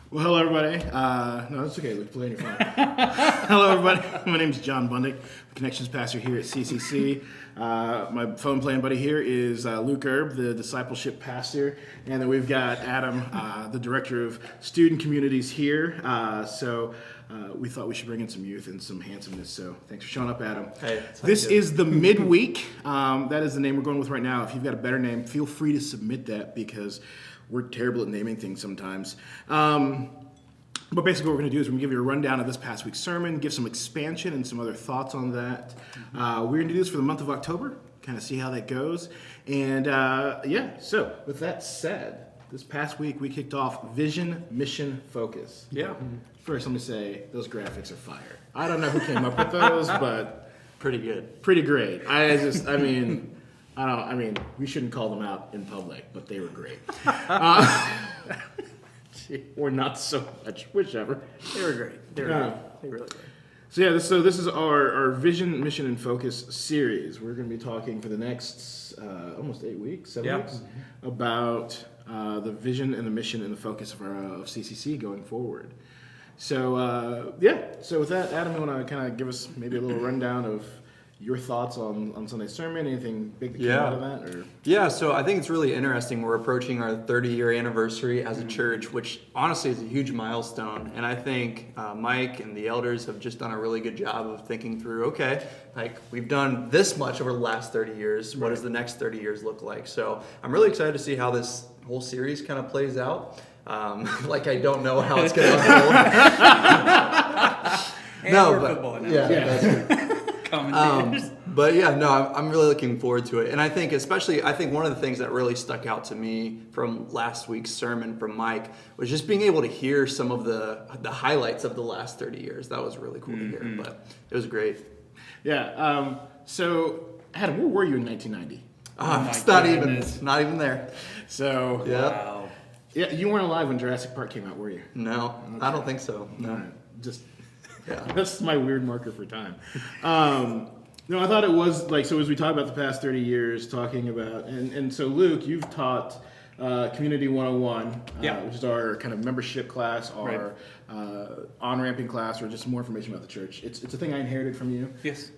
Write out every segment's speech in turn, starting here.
Well, hello, everybody. No, that's okay. Luke, play on your phone. Hello, everybody. My name's John Bundick, Connections Pastor here at CCC. My phone playing buddy here is Luke Erb, the Discipleship Pastor. And then we've got Adam, the Director of Student Communities here. So we thought we should bring in some youth and some handsomeness. So thanks for showing up, Adam. Hey, this is the Midweek. That is the name we're going with right now. If you've got a better name, feel free to submit that because we're terrible at naming things sometimes. But basically what we're going to do is we're going to give you a rundown of this past week's sermon, give some expansion and some other thoughts on that. We're going to do this for the month of October, kind of see how that goes. And so with that said, this past week we kicked off Vision, Mission, Focus. Yeah. First, let me say, those graphics are fire. I don't know who came up with those, but Pretty good. pretty great. We shouldn't call them out in public, but they were great. Or not so much, whichever. They were great. They were Yeah. great. They were really great. So this is our Vision, Mission, and Focus series. We're going to be talking for the next almost 8 weeks, 7 weeks, about the vision and the mission and the focus of CCC going forward. So so with that, Adam, you want to kind of give us maybe a little rundown of your thoughts on Sunday's sermon? Anything big that came out of that? Or? Yeah, so I think it's really interesting. We're approaching our 30-year anniversary as a church, which honestly is a huge milestone. And I think Mike and the elders have just done a really good job of thinking through, okay, like we've done this much over the last 30 years. What does the next 30 years look like? So I'm really excited to see how this whole series kind of plays out. I don't know how it's going to unfold. Football now. Yeah, that's true. Commentators. I'm really looking forward to it. And I think one of the things that really stuck out to me from last week's sermon from Mike was just being able to hear some of the highlights of the last 30 years. That was really cool to hear, but it was great. Yeah. So, Adam, where were you in 1990? It's not even there. So, Wow. yeah, you weren't alive when Jurassic Park came out, were you? No, I don't think so. No. All right. Just Yeah. that's my weird marker for time. No, I thought it was so as we talk about the past 30 years, talking about and so Luke, you've taught Community 101, which is our kind of membership class, our on-ramping class, or just more information about the church. It's a thing I inherited from you. Yes.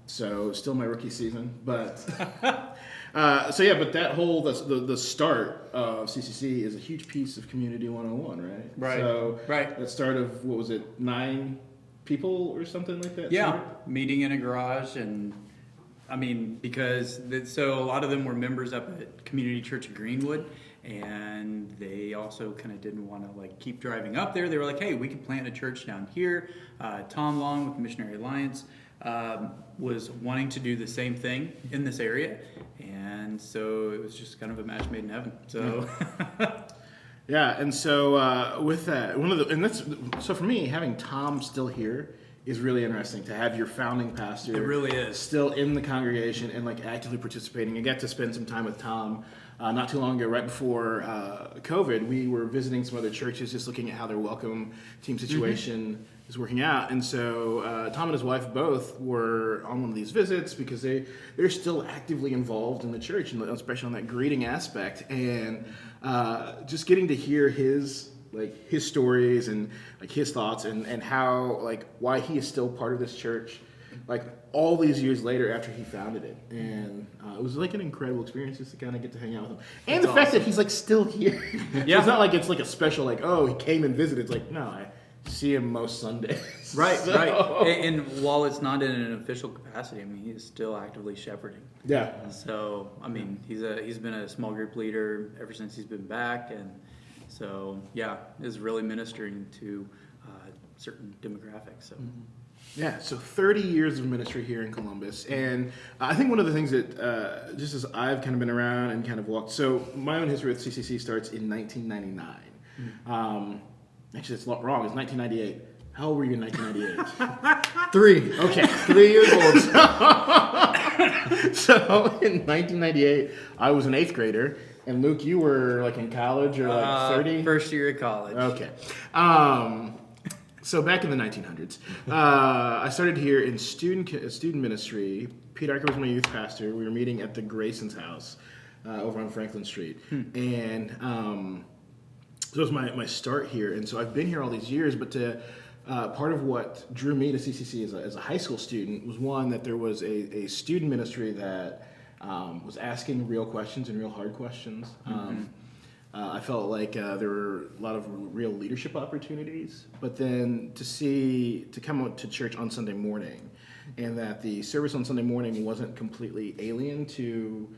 So still my rookie season, but but that whole the start of CCC is a huge piece of Community 101, right? Right. So Right. that start of what was it, 9 people or something like that? Yeah. Somewhere? Meeting in a garage, and so a lot of them were members up at Community Church of Greenwood, and they also kind of didn't want to keep driving up there. They were like, hey, we could plant a church down here. Tom Long with the Missionary Alliance was wanting to do the same thing in this area, and so it was just kind of a match made in heaven. So Yeah, and so with that, so for me, having Tom still here is really interesting, to have your founding pastor. It really is. Still in the congregation and actively participating. I got to spend some time with Tom not too long ago, right before COVID. We were visiting some other churches, just looking at how their welcome team situation is working out. And so Tom and his wife both were on one of these visits because they're still actively involved in the church, and especially on that greeting aspect. And just getting to hear his stories and his thoughts and how why he is still part of this church all these years later after he founded it. And it was an incredible experience just to kind of get to hang out with him. And the fact that he's still here. Yeah. It's not it's a special he came and visited. It's no, I see him most Sundays. Right, So- right. And while it's not in an official capacity, he is still actively shepherding. Yeah. So he's been a small group leader ever since he's been back, and so is really ministering to certain demographics. So. Yeah, so 30 years of ministry here in Columbus. And I think one of the things that, just as I've kind of been around and kind of walked, so my own history with CCC starts in 1999. Actually, it's wrong. It's 1998. How old were you in 1998? 3. Okay, 3 years old. So in 1998, I was an 8th grader. And Luke, you were in college or 30? First year of college. Okay. So back in the 1900s, I started here in student ministry. Pete Archer was my youth pastor. We were meeting at the Grayson's house over on Franklin Street. And So it was my start here, and so I've been here all these years. But part of what drew me to CCC as a high school student was one, that there was a student ministry that was asking real questions and real hard questions. I felt like there were a lot of real leadership opportunities, but then to come out to church on Sunday morning, and that the service on Sunday morning wasn't completely alien to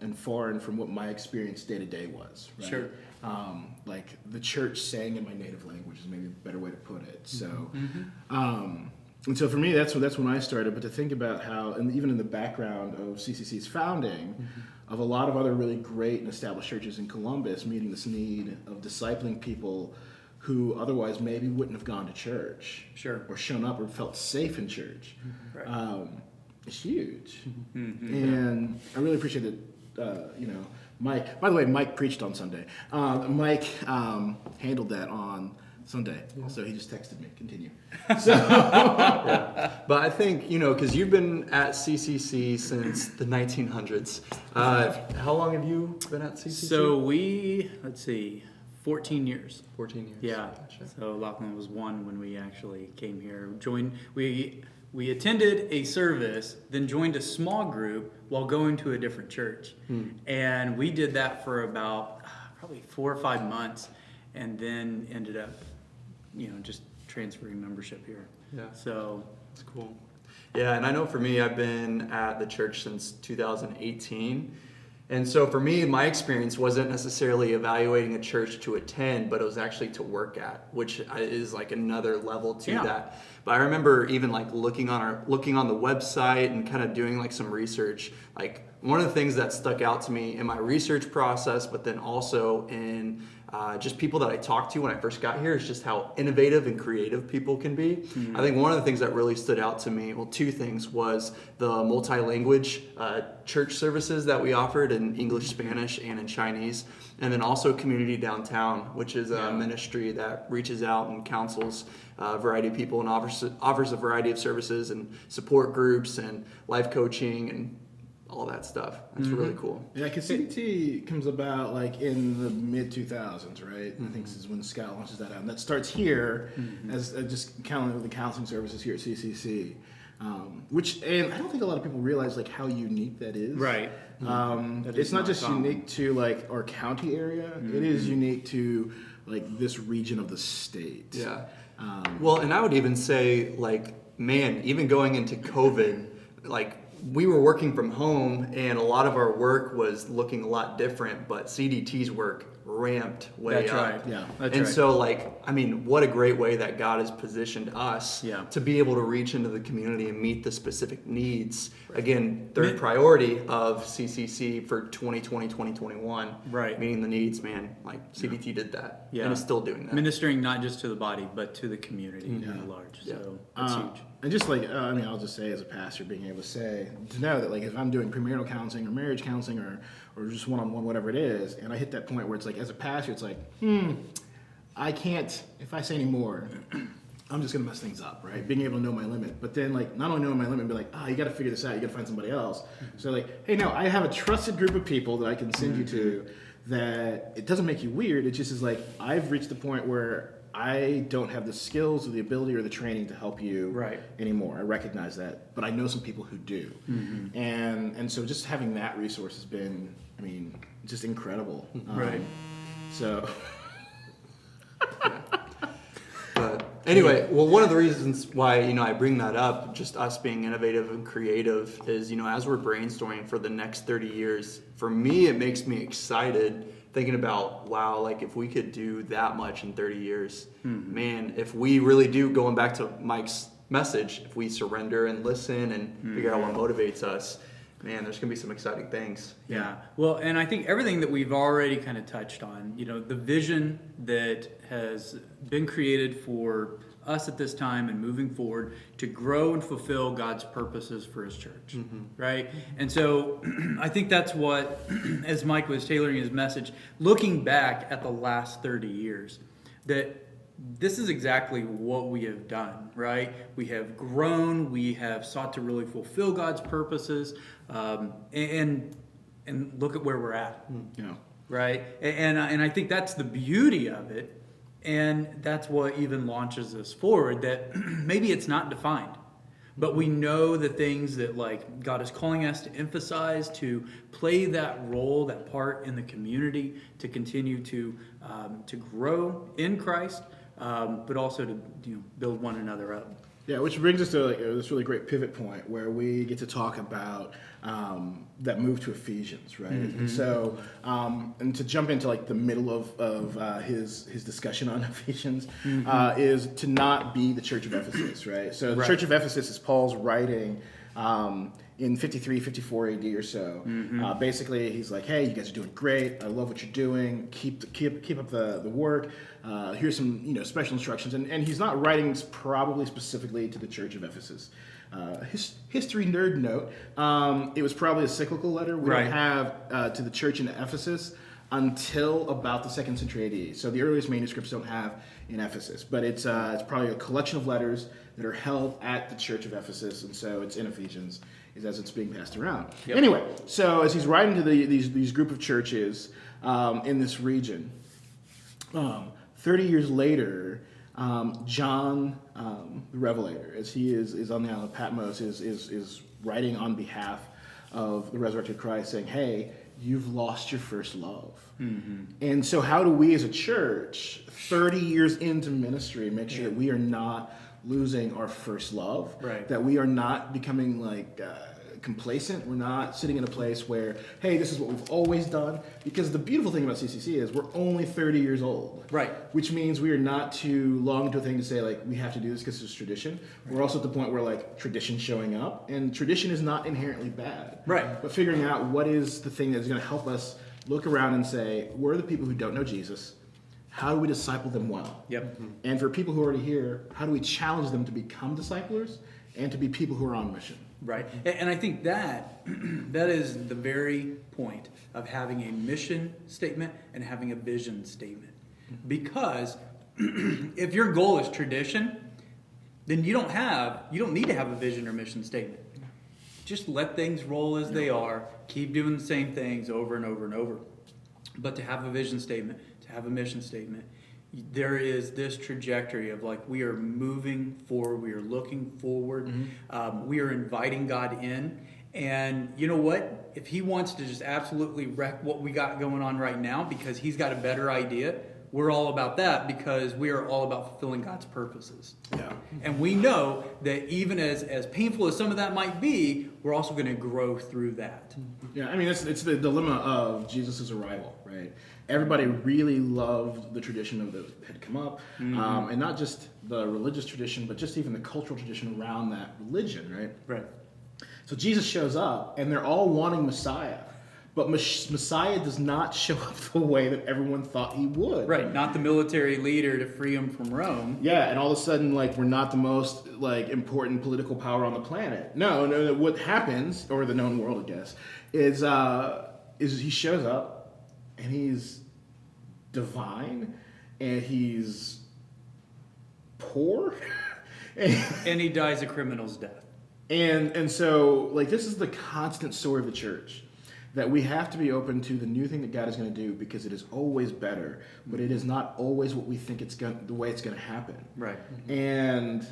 and foreign from what my experience day to day was. Right? Sure. Like the church sang in my native language is maybe a better way to put it. So, and so for me, that's when I started. But to think about how, and even in the background of CCC's founding, of a lot of other really great and established churches in Columbus meeting this need of discipling people who otherwise maybe wouldn't have gone to church, Sure. or shown up or felt safe in church. Right. It's huge, and I really appreciate that. Mike. By the way, Mike preached on Sunday. Mike handled that on Sunday. So he just texted me. Continue. So, But I think, because you've been at CCC since the 1900s. How long have you been at CCC? So let's see, 14 years. 14 years. Yeah. Gotcha. So Lachlan was one when we actually came here. We attended a service, then joined a small group while going to a different church. And we did that for about probably 4 or 5 months, and then ended up, just transferring membership here. Yeah. So That's cool. Yeah, and I know for me, I've been at the church since 2018. And so for me, my experience wasn't necessarily evaluating a church to attend, but it was actually to work at, which is like another level to that. But I remember even like looking on the website and kind of doing like some research. Like one of the things that stuck out to me in my research process, but then also in just people that I talked to when I first got here, is just how innovative and creative people can be. I think one of the things that really stood out to me, well, two things, was the multi-language church services that we offered in English, Spanish, and in Chinese. And then also Community Downtown, which is a ministry that reaches out and counsels a variety of people and offers a variety of services and support groups and life coaching and all that stuff. That's really cool. yeah, because CBT comes about like in the mid 2000s, right? I think this is when Scott launches that out, and that starts here as just counting the counseling services here at CCC. And I don't think a lot of people realize like how unique that is. right. It's not just common. unique to like our county area. It is unique to like this region of the state. Yeah. Well, and I would even say, like, man, even going into COVID, like, we were working from home and a lot of our work was looking a lot different, but CDT's work ramped way That's up. right. Yeah. That's And right. so, like, I mean, what a great way that God has positioned us to be able to reach into the community and meet the specific needs. Again, third priority of CCC for 2020, 2021. Right. Meeting the needs, man. Like, CDT did that. Yeah. And is still doing that. Ministering not just to the body, but to the community at large. Yeah. So that's huge. And just like, I'll just say as a pastor, being able to know that like if I'm doing premarital counseling or marriage counseling or just one-on-one, whatever it is, and I hit that point where it's like, as a pastor, it's like, I can't, if I say any more, I'm just going to mess things up, right? Being able to know my limit. But then like, not only knowing my limit, but like, you got to figure this out. You got to find somebody else. So like, hey, no, I have a trusted group of people that I can send you to that it doesn't make you weird. It just is like, I've reached the point where I don't have the skills or the ability or the training to help you anymore. I recognize that, but I know some people who do. And so just having that resource has been, just incredible. Right. So. But anyway, well, one of the reasons why, I bring that up, just us being innovative and creative, is, as we're brainstorming for the next 30 years, for me, it makes me excited thinking about, wow, like if we could do that much in 30 years, man, if we really do, going back to Mike's message, if we surrender and listen and figure out what motivates us, man, there's going to be some exciting things. Yeah. Well, and I think everything that we've already kind of touched on, the vision that has been created for us at this time and moving forward to grow and fulfill God's purposes for his church, right? And so I think that's what, as Mike was tailoring his message, looking back at the last 30 years, that this is exactly what we have done, right? We have grown, we have sought to really fulfill God's purposes, and look at where we're at. right? And I think that's the beauty of it, and that's what even launches us forward, that maybe it's not defined, but we know the things that like God is calling us to emphasize, to play that role, that part in the community, to continue to grow in Christ, but also to build one another up. Yeah, which brings us to this really great pivot point where we get to talk about that move to Ephesians, right? Mm-hmm. And so, and to jump into like the middle of his discussion on Ephesians, is to not be the Church of Ephesus, right? So the Church of Ephesus is Paul's writing in 53, 54 AD or so. Basically, he's like, hey, you guys are doing great. I love what you're doing. Keep up the work. Here's some special instructions. And he's not writing probably specifically to the Church of Ephesus. History nerd note, it was probably a cyclical letter. We don't have to the church in Ephesus until about the 2nd century AD. So the earliest manuscripts don't have in Ephesus. But it's probably a collection of letters that are held at the Church of Ephesus. And so it's in Ephesians as it's being passed around. Yep. Anyway, so as he's writing to these group of churches in this region, 30 years later, John the Revelator, as he is on the island of Patmos, is writing on behalf of the resurrected Christ, saying, hey, you've lost your first love. And so how do we as a church, 30 years into ministry, make sure that we are not losing our first love, that we are not becoming like complacent, we're not sitting in a place where, hey, this is what we've always done, because the beautiful thing about CCC is we're only 30 years old, which means we are not too long to a thing to say like we have to do this because it's tradition. We're also at the point where like tradition's showing up, and tradition is not inherently bad, but figuring out what is the thing that's going to help us look around and say, we're the people who don't know Jesus, how do we disciple them well? And for people who are already here, how do we challenge them to become disciplers and to be people who are on mission? And I think that is the very point of having a mission statement and having a vision statement. Because if your goal is tradition, then you don't need to have a vision or mission statement. Just let things roll as they are, keep doing the same things over and over and over. But to have a vision statement, to have a mission statement, there is this trajectory of like we are moving forward, we are looking forward, we are inviting God in, and you know what? If He wants to just absolutely wreck what we got going on right now because He's got a better idea, we're all about that because we are all about fulfilling God's purposes. And we know that even as painful as some of that might be, we're also going to grow through that. I mean, it's the dilemma of Jesus' arrival, right? Everybody really loved the tradition of that had come up, and not just the religious tradition, but just even the cultural tradition around that religion, right? So Jesus shows up, and they're all wanting Messiah, but Messiah does not show up the way that everyone thought he would. Not the military leader to free him from Rome. And all of a sudden, like, we're not the most like important political power on the planet. No. What happens, or the known world, I guess, is he shows up. And he's divine, and he's poor, and he dies a criminal's death. And so, like, this is the constant story of the church, that we have to be open to the new thing that God is going to do, because it is always better, but it is not always what we think the way it's going to happen. And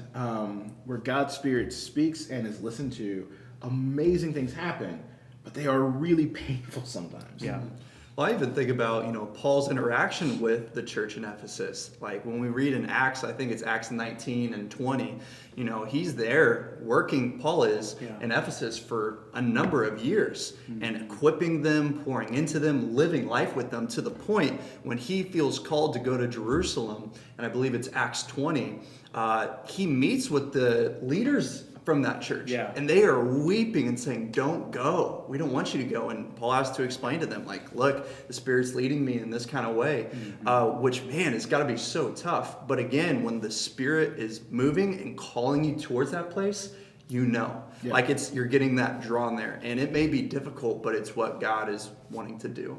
where God's Spirit speaks and is listened to, amazing things happen, but they are really painful sometimes. Well, I even think about, Paul's interaction with the church in Ephesus. Like when we read in Acts, I think it's Acts 19 and 20, he's there working, Paul is, in Ephesus for a number of years and equipping them, pouring into them, living life with them to the point when he feels called to go to Jerusalem, and I believe it's Acts 20, he meets with the leaders from that church. And they are weeping and saying, don't go. We don't want you to go. And Paul has to explain to them, like, look, the Spirit's leading me in this kind of way, which, man, it's got to be so tough. But again, when the Spirit is moving and calling you towards that place, like you're getting that drawn there. And it may be difficult, but it's what God is wanting to do.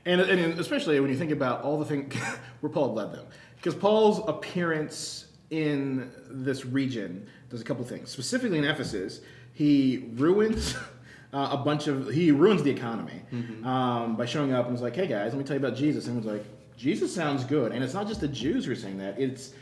And especially when you think about all the things where Paul led them. Because Paul's appearance in this region does a couple things. Specifically in Ephesus, he ruins he ruins the economy by showing up and was like, hey guys, let me tell you about Jesus. And everyone's like, Jesus sounds good. And it's not just the Jews who are saying that. It's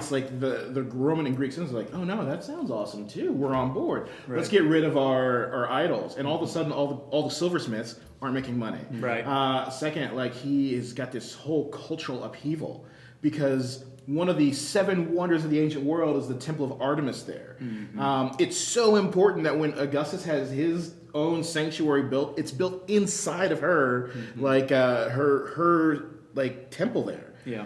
like the Roman and Greek citizens are like, oh no, that sounds awesome too. We're on board. Right. Let's get rid of our idols. And all of a sudden, all the silversmiths aren't making money. Right. Second, like he has got this whole cultural upheaval because one of the 7 wonders of the ancient world is the Temple of Artemis there. It's so important that when Augustus has his own sanctuary built, it's built inside of her, like her like temple there. Yeah.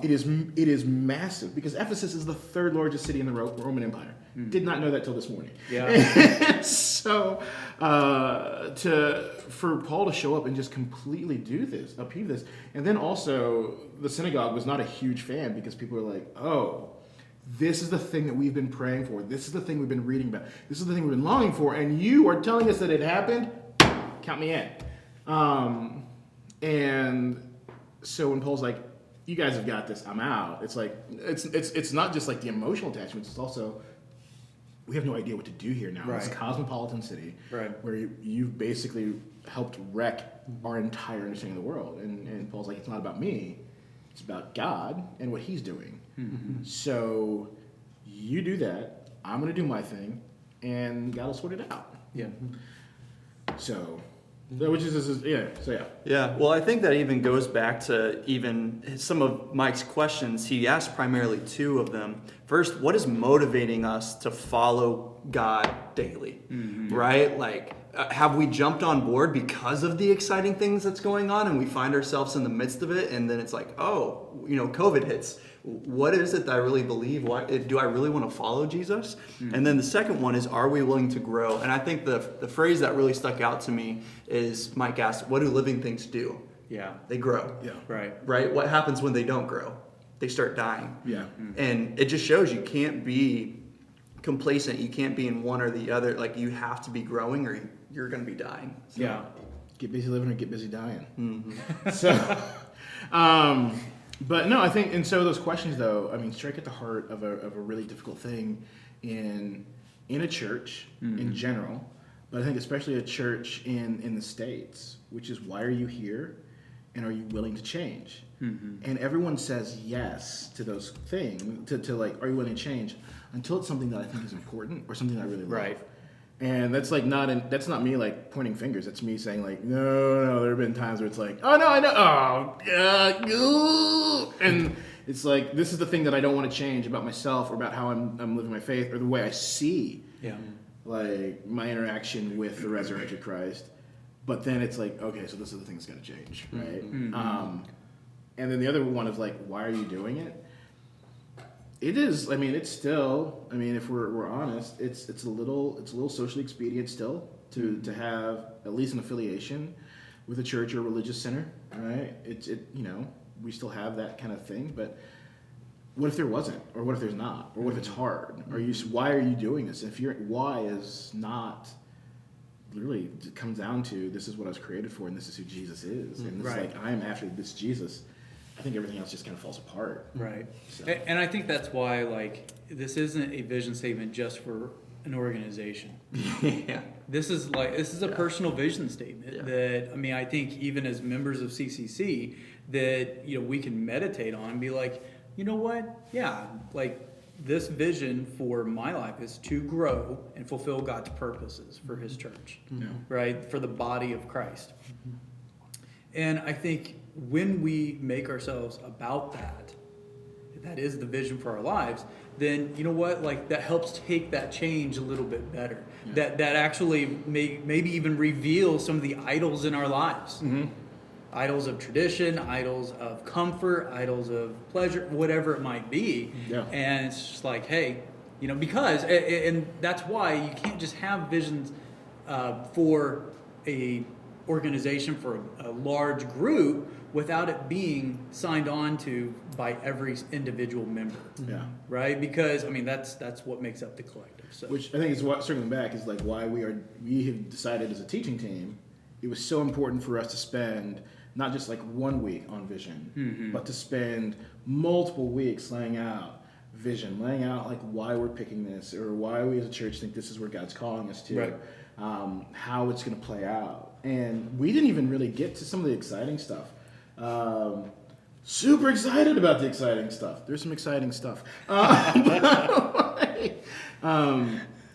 It is massive because Ephesus is the 3rd largest city in the Roman Empire. Did not know that till this morning. Yeah. So for Paul to show up and just completely upheave this, and then also the synagogue was not a huge fan because people were like, oh, this is the thing that we've been praying for. This is the thing we've been reading about. This is the thing we've been longing for, and you are telling us that it happened. Count me in. And so when Paul's like, you guys have got this, I'm out. It's like it's not just like the emotional attachments. It's also we have no idea what to do here now. Right. It's a cosmopolitan city Right. where you've basically helped wreck our entire understanding of the world. And Paul's like, it's not about me. It's about God and what he's doing. So you do that. I'm going to do my thing. And God will sort it out. Yeah. So yeah. Yeah, well, I think that even goes back to even some of Mike's questions. He asked primarily 2 of them. First, what is motivating us to follow God daily, right? Like, have we jumped on board because of the exciting things that's going on and we find ourselves in the midst of it and then it's like, oh, COVID hits. What is it that I really believe? Do I really want to follow Jesus? And then the second one is, are we willing to grow? And I think the phrase that really stuck out to me is Mike asked, what do living things do? Yeah. They grow. Yeah. Right? What happens when they don't grow? They start dying. Yeah. And it just shows you can't be complacent. You can't be in one or the other. Like, you have to be growing or you're going to be dying. So, Yeah. Get busy living or get busy dying. So, but no, I think, and so those questions though, I mean, strike at the heart of a really difficult thing in a church in general, but I think especially a church in the States, which is, why are you here and are you willing to change? And everyone says yes to those things, to like, are you willing to change, until it's something that I think is important or something that I really love. Right. And that's like that's not me like pointing fingers. That's me saying like, no. There have been times where it's like, oh no, I know, and it's like, this is the thing that I don't want to change about myself or about how I'm living my faith or the way I see, like my interaction with the resurrected Christ. But then it's like, okay, so this is the thing that's got to change, right? And then the other one is like, why are you doing it? It is. I mean, it's still. I mean, if we're honest, it's a little socially expedient still to have at least an affiliation with a church or religious center, right? We still have that kind of thing. But what if there wasn't, or what if there's not, or what if it's hard? Why are you doing this? If your why is not, literally, it comes down to, this is what I was created for, and this is who Jesus is, and this is like, I am after this Jesus. I think everything else just kind of falls apart. Right. So. And I think that's why, like, this isn't a vision statement just for an organization. This is a personal vision statement that, I mean, I think even as members of CCC that, we can meditate on and be like, you know what? Yeah, like, this vision for my life is to grow and fulfill God's purposes for his church, right? For the body of Christ. And I think when we make ourselves about that is the vision for our lives, then you know what, like, that helps take that change a little bit better. That actually maybe even reveal some of the idols in our lives. Idols of tradition, idols of comfort, idols of pleasure, whatever it might be. And it's just like, hey, because, and that's why you can't just have visions for a organization, for a large group, without it being signed on to by every individual member. Right? Because, I mean, that's what makes up the collective. So. Which I think is what, circling back, is like why we have decided as a teaching team, it was so important for us to spend not just like 1 week on vision, but to spend multiple weeks laying out vision, laying out like why we're picking this, or why we as a church think this is where God's calling us to. how it's going to play out. And we didn't even really get to some of the exciting stuff. Super excited about the exciting stuff. There's some exciting stuff.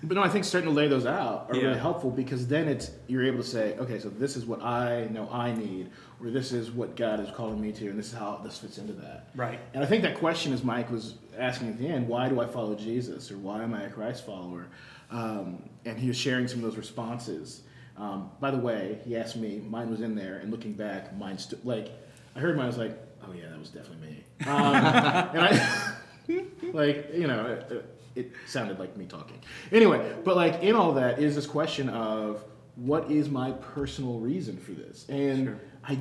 But no, I think starting to lay those out are really helpful, because then you're able to say, okay, so this is what I know I need, or this is what God is calling me to, and this is how this fits into that. Right. And I think that question, as Mike was asking at the end, why do I follow Jesus, or why am I a Christ follower? And he was sharing some of those responses. By the way, he asked me, mine was in there, and looking back, mine I heard mine, I was like, oh yeah, that was definitely me. And I, it sounded like me talking. Anyway, but in all that is this question of, what is my personal reason for this? And I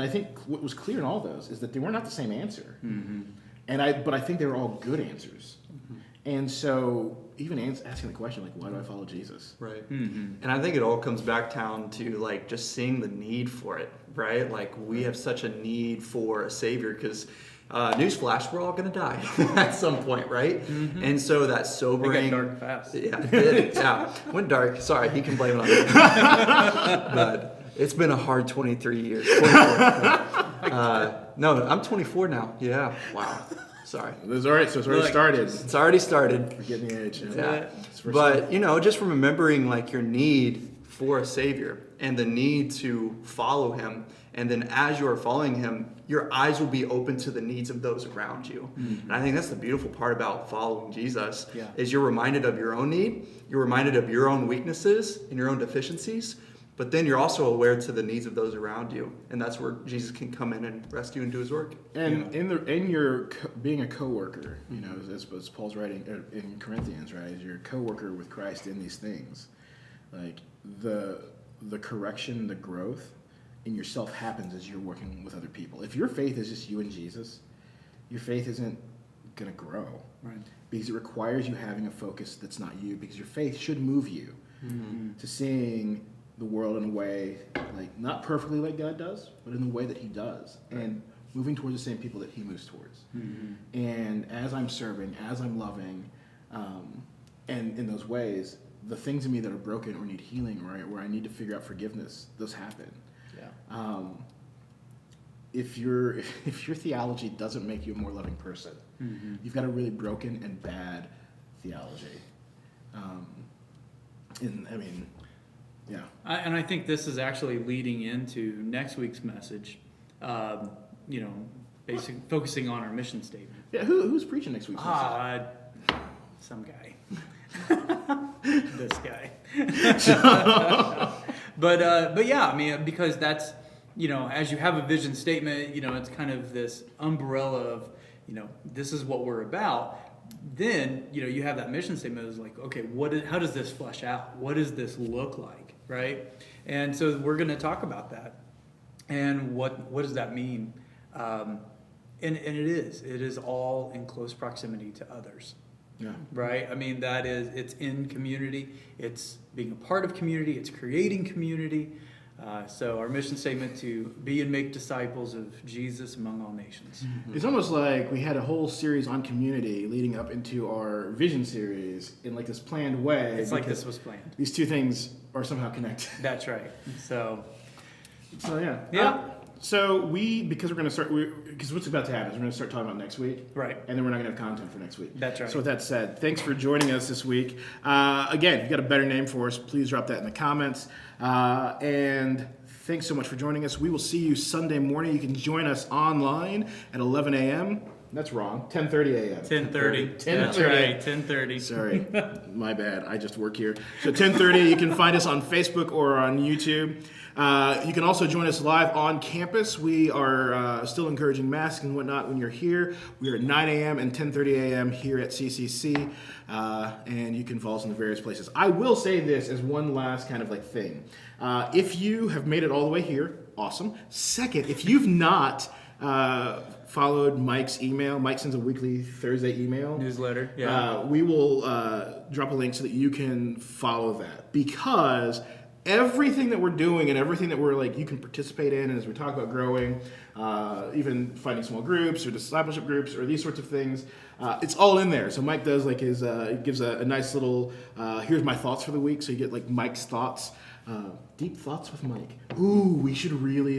think what was clear in all those is that they were not the same answer. Mm-hmm. But I think they were all good answers. Mm-hmm. And so even asking the question, why do I follow Jesus? Right. Mm-hmm. And I think it all comes back down to just seeing the need for it, right? We have such a need for a Savior, because newsflash, we're all going to die at some point, right? Mm-hmm. And so that sobering... It got dark fast. Yeah, it did. Yeah, went dark. Sorry, he can blame it on me. But it's been a hard 23 years. 24. No, I'm 24 now. Yeah, wow. Sorry. It's all right, so it's already started. It's already started. We're getting the age. Yeah. But, just remembering your need for a Savior and the need to follow him. And then as you are following him, your eyes will be open to the needs of those around you. Mm-hmm. And I think that's the beautiful part about following Jesus, is you're reminded of your own need, you're reminded of your own weaknesses and your own deficiencies, but then you're also aware to the needs of those around you. And that's where Jesus can come in and rescue and do his work. And in your being a co-worker, as Paul's writing in Corinthians, right, as you're a co-worker with Christ in these things, the correction, the growth in yourself happens as you're working with other people. If your faith is just you and Jesus, your faith isn't going to grow. Right. Because it requires you having a focus that's not you, because your faith should move you to seeing the world in a way, not perfectly like God does, but in the way that he does. Right. And moving towards the same people that he moves towards. Mm-hmm. And as I'm serving, as I'm loving, and in those ways, the things in me that are broken or need healing, or where I need to figure out forgiveness, those happen. If your theology doesn't make you a more loving person, you've got a really broken and bad theology. And I think this is actually leading into next week's message. Focusing on our mission statement. Yeah, who's preaching next week's message? Some guy. This guy. But yeah, because that's, as you have a vision statement, it's kind of this umbrella of, this is what we're about. Then, you have that mission statement is okay, how does this flesh out? What does this look like, right? And so we're going to talk about that. And what does that mean? And it is all in close proximity to others. Yeah. Right? It's in community, it's being a part of community, it's creating community. So our mission statement to be and make disciples of Jesus among all nations. Mm-hmm. It's almost like we had a whole series on community leading up into our vision series in this planned way. It's like this was planned. These two things are somehow connected. That's right. So yeah. Yeah. Because what's about to happen is we're going to start talking about next week. Right. And then we're not going to have content for next week. That's right. So with that said, thanks for joining us this week. Again, if you've got a better name for us, please drop that in the comments. And thanks so much for joining us. We will see you Sunday morning. You can join us online at 11 a.m. That's wrong. 10:30 a.m. 10:30. That's right. 10:30. Sorry, my bad. I just work here. So 10:30. You can find us on Facebook or on YouTube. You can also join us live on campus. We are still encouraging masks and whatnot when you're here. We are at 9 a.m. and 10:30 a.m. here at CCC, and you can follow us in the various places. I will say this as one last kind of thing. If you have made it all the way here, awesome. Second, if you've not followed Mike's email, Mike sends a weekly Thursday email. Newsletter, yeah. We will drop a link so that you can follow that, because everything that we're doing and everything that we're like, you can participate in, and as we talk about growing, even finding small groups or discipleship groups or these sorts of things, it's all in there. So Mike does like his, gives a nice little, here's my thoughts for the week. So you get like Mike's thoughts, deep thoughts with Mike. Ooh, we should really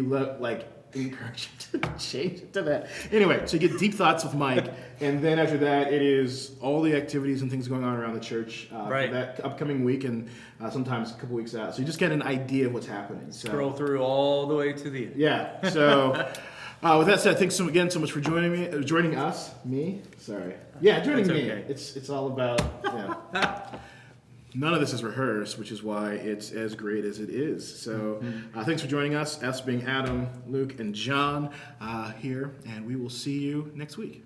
encourage you to change it to that. Anyway, so you get deep thoughts with Mike, and then after that, it is all the activities and things going on around the church for that upcoming week, and sometimes a couple weeks out. So you just get an idea of what's happening. So, Scroll through all the way to the end. yeah. So with that said, thanks again so much for joining us. Me? Sorry. Yeah, joining That's me. okay. It's all about. Yeah. None of this is rehearsed, which is why it's as great as it is. So thanks for joining us, us being Adam, Luke, and John here, and we will see you next week.